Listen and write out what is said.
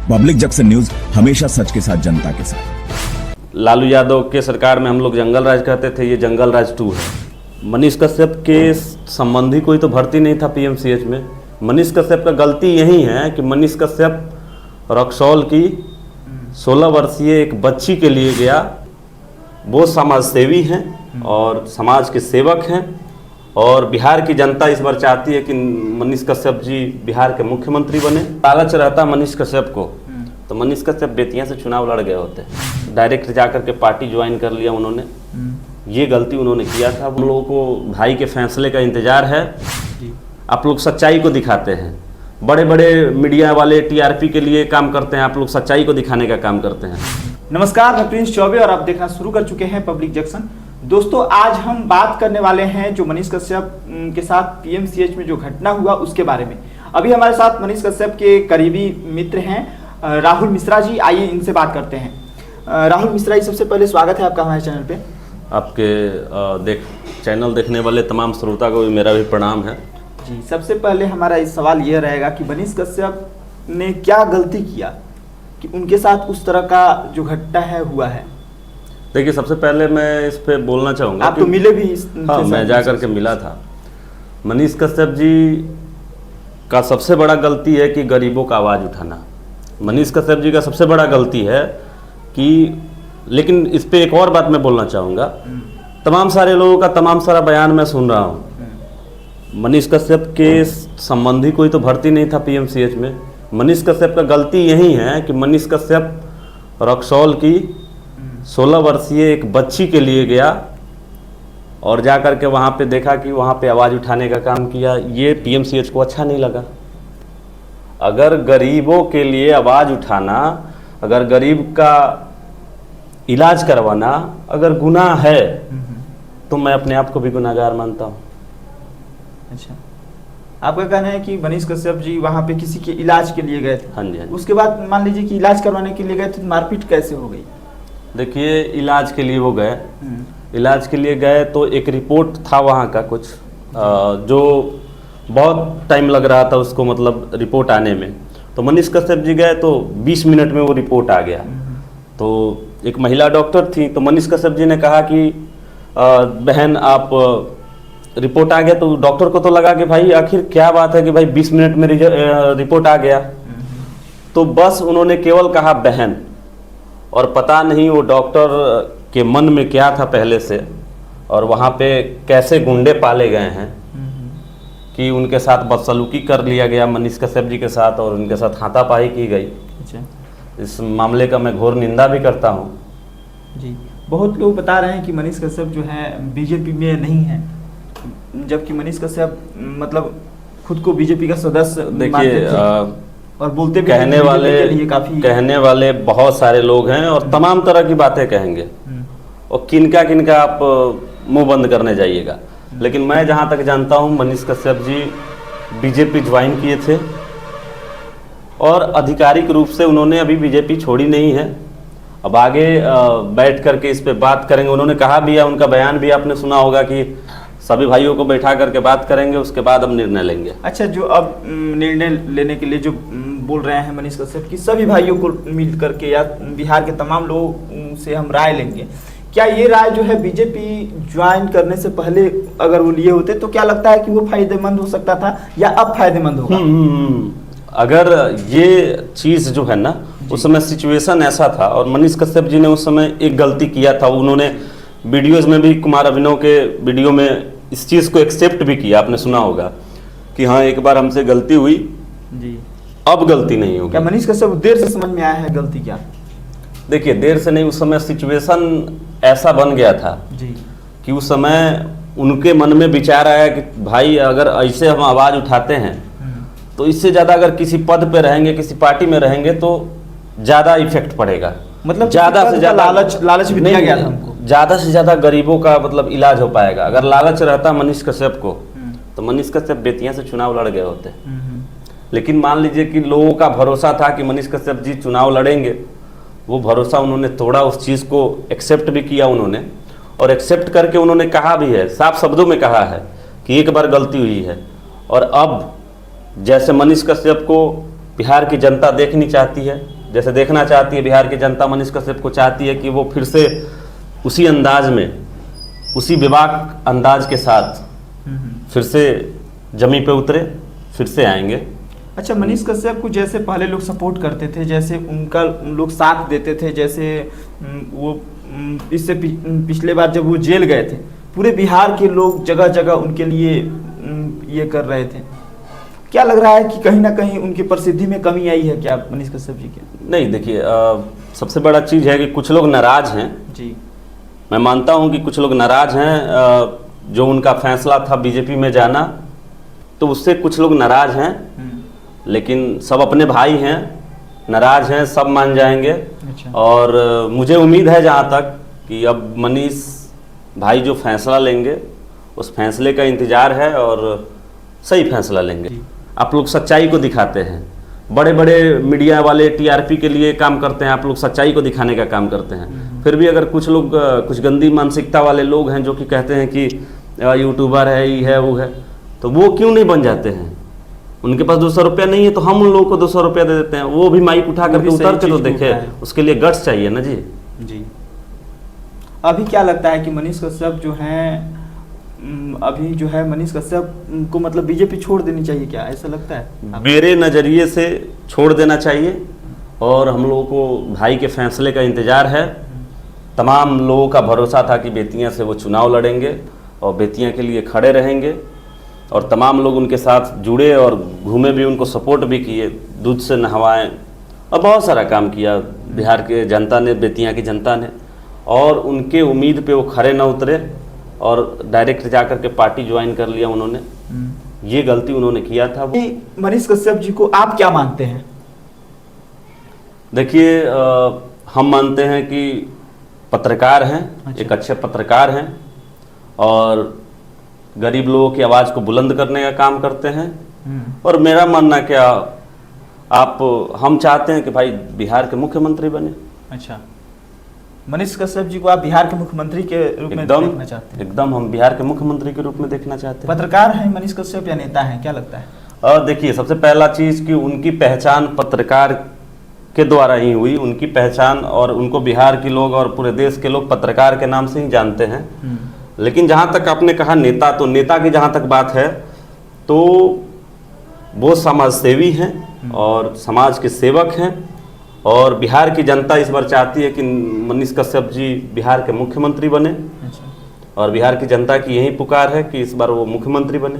Public junction news, हमेशा सच के साथ, जनता के साथ। लालू यादव के सरकार में हम लोग जंगल राज कहते थे, ये जंगल राज 2 है। मनीष कश्यप के संबंधी कोई तो भर्ती नहीं था पीएमसीएच में। मनीष कश्यप का गलती यही है कि मनीष कश्यप रक्सौल की 16 वर्षीय एक बच्ची के लिए गया। वो समाज सेवी हैं और समाज के सेवक हैं, और बिहार की जनता इस बार चाहती है कि मनीष कश्यप जी बिहार के मुख्यमंत्री बने। लालच रहता मनीष कश्यप को, तो मनीष कश्यप बेतिया से चुनाव लड़ गए होते। डायरेक्ट जाकर के पार्टी ज्वाइन कर लिया उन्होंने। ये गलती उन्होंने किया था। हम लोगों को भाई के फैसले का इंतजार है। आप लोग सच्चाई को दिखाते हैं। बड़े बड़े मीडिया वाले टीआरपी के लिए काम करते हैं, आप लोग सच्चाई को दिखाने का काम करते हैं। नमस्कार, मैं प्रिंस चौबे और आप देखना शुरू कर चुके हैं पब्लिक जंक्शन। दोस्तों, आज हम बात करने वाले हैं जो मनीष कश्यप के साथ पीएमसीएच में जो घटना हुआ उसके बारे में। अभी हमारे साथ मनीष कश्यप के करीबी मित्र हैं राहुल मिश्रा जी। आइए इनसे बात करते हैं। राहुल मिश्रा जी, सबसे पहले स्वागत है आपका हमारे चैनल पे। आपके चैनल देखने वाले तमाम श्रोता को भी मेरा भी प्रणाम है जी। सबसे पहले हमारा इस सवाल यह रहेगा कि मनीष कश्यप ने क्या गलती किया कि उनके साथ उस तरह का जो घटना है हुआ है। देखिए, सबसे पहले मैं इस पे बोलना चाहूँगा। आप तो मिले भी? हाँ, मैं जा करके मिला था। मनीष कश्यप जी का सबसे बड़ा गलती है कि गरीबों का आवाज़ उठाना। मनीष कश्यप जी का सबसे बड़ा गलती है कि, लेकिन इस पे एक और बात मैं बोलना चाहूँगा। तमाम सारे लोगों का तमाम सारा बयान मैं सुन रहा हूँ। मनीष कश्यप के संबंधी कोई तो भर्ती नहीं था पीएमसीएच में। मनीष कश्यप का गलती यही है कि मनीष कश्यप रक्सौल की 16 वर्षीय एक बच्ची के लिए गया और जा कर के वहाँ पे देखा कि वहाँ पे आवाज़ उठाने का काम किया। ये पीएमसीएच को अच्छा नहीं लगा। अगर गरीबों के लिए आवाज़ उठाना, अगर गरीब का इलाज करवाना अगर गुनाह है, तो मैं अपने आप को भी गुनाहगार मानता हूँ। अच्छा, आपका कहना है कि मनीष कश्यप जी वहाँ पे किसी के इलाज के लिए गए थे। हाँ जी, हाँ जी। उसके बाद मान लीजिए कि इलाज करवाने के लिए गए थे, तो मारपीट कैसे हो गई? देखिए, इलाज के लिए वो गए। इलाज के लिए गए तो एक रिपोर्ट था वहाँ का कुछ, जो बहुत टाइम लग रहा था उसको, मतलब रिपोर्ट आने में। तो मनीष कश्यप जी गए तो 20 मिनट में वो रिपोर्ट आ गया। तो एक महिला डॉक्टर थी, तो मनीष कश्यप जी ने कहा कि बहन आप रिपोर्ट आ गया। तो डॉक्टर को तो लगा कि भाई आखिर क्या बात है कि भाई 20 मिनट में रिपोर्ट आ गया। तो बस उन्होंने केवल कहा बहन, और पता नहीं वो डॉक्टर के मन में क्या था पहले से, और वहाँ पे कैसे गुंडे पाले गए हैं कि उनके साथ बदसलूकी कर लिया गया मनीष कश्यप जी के साथ, और उनके साथ हाथापाई की गई। अच्छा। इस मामले का मैं घोर निंदा भी करता हूँ जी। बहुत लोग बता रहे हैं कि मनीष कश्यप जो है बीजेपी में नहीं है, जबकि मनीष कश्यप मतलब खुद को बीजेपी का सदस्य देखिए, और बोलते भी कहने वाले बहुत सारे लोग हैं और तमाम तरह की बातें कहेंगे, और किनका आप मुंह बंद करने जाइएगा। लेकिन मैं जहां तक जानता हूं, मनीष कश्यप जी बीजेपी ज्वाइन किए थे और आधिकारिक रूप से उन्होंने अभी बीजेपी छोड़ी नहीं है। अब आगे बैठ करके इस पे बात करेंगे। उन्होंने कहा भी है, उनका बयान भी आपने सुना होगा कि सभी भाइयों को बैठा करके बात करेंगे, उसके बाद हम निर्णय लेंगे। अच्छा, जो अब निर्णय लेने के लिए जो बोल रहे हैं मनीष कश्यप की सभी भाइयों को मिल करके या बिहार के तमाम लोगों से हम राय लेंगे, क्या ये राय जो है बीजेपी ज्वाइन करने से पहले अगर वो लिए होते तो क्या लगता है कि वो फायदेमंद हो सकता था या अब फायदेमंद होगा? अगर ये चीज़ जो है ना, उस समय सिचुएशन ऐसा था, और मनीष कश्यप जी ने उस समय एक गलती किया था। उन्होंने वीडियोज़ में भी, कुमार अभिनव के वीडियो में इस चीज़ को एक्सेप्ट भी किया। आपने सुना होगा कि हाँ, एक बार हमसे गलती हुई जी, अब गलती नहीं होगी। क्या मनीष कश्यप देर से समझ में आया है गलती क्या? देखिए, देर से नहीं, उस समय सिचुएशन ऐसा बन गया था जी कि उस समय उनके मन में विचार आया कि भाई अगर ऐसे हम आवाज़ उठाते हैं तो इससे ज़्यादा अगर किसी पद पे रहेंगे, किसी पार्टी में रहेंगे तो ज़्यादा इफेक्ट पड़ेगा। मतलब ज़्यादा से ज़्यादा लालच भी दिया गया था हमको। ज़्यादा से ज़्यादा गरीबों का मतलब इलाज हो पाएगा। अगर लालच रहता मनीष कश्यप को, तो मनीष कश्यप बेतिया से चुनाव लड़ गए होते। लेकिन मान लीजिए कि लोगों का भरोसा था कि मनीष कश्यप जी चुनाव लड़ेंगे, वो भरोसा उन्होंने तोड़ा। उस चीज़ को एक्सेप्ट भी किया उन्होंने, और एक्सेप्ट करके उन्होंने कहा भी है, साफ शब्दों में कहा है कि एक बार गलती हुई है। और अब जैसे मनीष कश्यप को बिहार की जनता देखनी चाहती है, जैसे देखना चाहती है बिहार की जनता मनीष कश्यप को चाहती है कि वो फिर से उसी अंदाज में, उसी बेबाक अंदाज के साथ फिर से जमी पे उतरे, फिर से आएंगे। अच्छा, मनीष कश्यप को जैसे पहले लोग सपोर्ट करते थे, जैसे उनका लोग साथ देते थे, जैसे वो इससे पिछले बार जब वो जेल गए थे, पूरे बिहार के लोग जगह जगह उनके लिए ये कर रहे थे। क्या लग रहा है कि कहीं ना कहीं उनकी प्रसिद्धि में कमी आई है क्या मनीष कश्यप जी के? नहीं, देखिए सबसे बड़ा चीज़ है कि कुछ लोग नाराज हैं जी। मैं मानता हूं कि कुछ लोग नाराज हैं, जो उनका फैसला था बीजेपी में जाना, तो उससे कुछ लोग नाराज हैं, लेकिन सब अपने भाई हैं, नाराज हैं, सब मान जाएंगे। अच्छा। और मुझे उम्मीद है जहां तक कि अब मनीष भाई जो फैसला लेंगे उस फैसले का इंतजार है और सही फैसला लेंगे। आप लोग सच्चाई को दिखाते हैं, बड़े बड़े मीडिया वाले टीआरपी के लिए काम करते हैं, आप लोग सच्चाई को दिखाने का काम करते हैं। फिर भी अगर कुछ लोग कुछ गंदी मानसिकता वाले लोग हैं जो कि कहते हैं कि यूट्यूबर है, ये है, वो है, तो वो क्यों नहीं बन जाते हैं? उनके पास 200 रुपया नहीं है तो हम उन लोगों को 200 रुपया दे देते हैं, वो भी माइक उठा करके उतर के तो देखे, उसके लिए गट्स चाहिए ना जी। जी। अभी क्या लगता है कि मनीष कश्यप जो हैं, अभी जो है मनीष कश्यप को मतलब बीजेपी छोड़ देनी चाहिए क्या, ऐसा लगता है? मेरे नज़रिए से छोड़ देना चाहिए और हम लोगों को भाई के फैसले का इंतजार है। तमाम लोगों का भरोसा था कि बेतिया से वो चुनाव लड़ेंगे और बेतिया के लिए खड़े रहेंगे, और तमाम लोग उनके साथ जुड़े और घूमे भी, उनको सपोर्ट भी किए, दूध से नहवाएं और बहुत सारा काम किया बिहार के जनता ने, बेतिया की जनता ने, और उनके उम्मीद पे वो खड़े न उतरे और डायरेक्ट जाकर के पार्टी ज्वाइन कर लिया उन्होंने। ये गलती उन्होंने किया था। मनीष कश्यप जी को आप क्या मानते हैं? देखिए, हम मानते हैं कि पत्रकार हैं। अच्छा। एक अच्छे पत्रकार हैं और गरीब लोगों की आवाज़ को बुलंद करने का काम करते हैं। और मेरा मानना क्या, हम चाहते हैं कि भाई बिहार के मुख्यमंत्री बने। अच्छा, मनीष कश्यप जी को आप बिहार के मुख्यमंत्री के रूप में देखना चाहते हैं? एकदम, हम बिहार के मुख्यमंत्री के रूप में देखना चाहते हैं। पत्रकार हैं मनीष कश्यप या नेता हैं, क्या लगता है? और देखिए, सबसे पहला चीज़ कि उनकी पहचान पत्रकार के द्वारा ही हुई, उनकी पहचान, और उनको बिहार के लोग और पूरे देश के लोग पत्रकार के नाम से ही जानते हैं। लेकिन जहाँ तक आपने कहा नेता, तो नेता की जहाँ तक बात है तो वो समाज सेवी हैं और समाज के सेवक हैं, और बिहार की जनता इस बार चाहती है कि मनीष कश्यप जी बिहार के मुख्यमंत्री बने। अच्छा। और बिहार की जनता की यही पुकार है कि इस बार वो मुख्यमंत्री बने।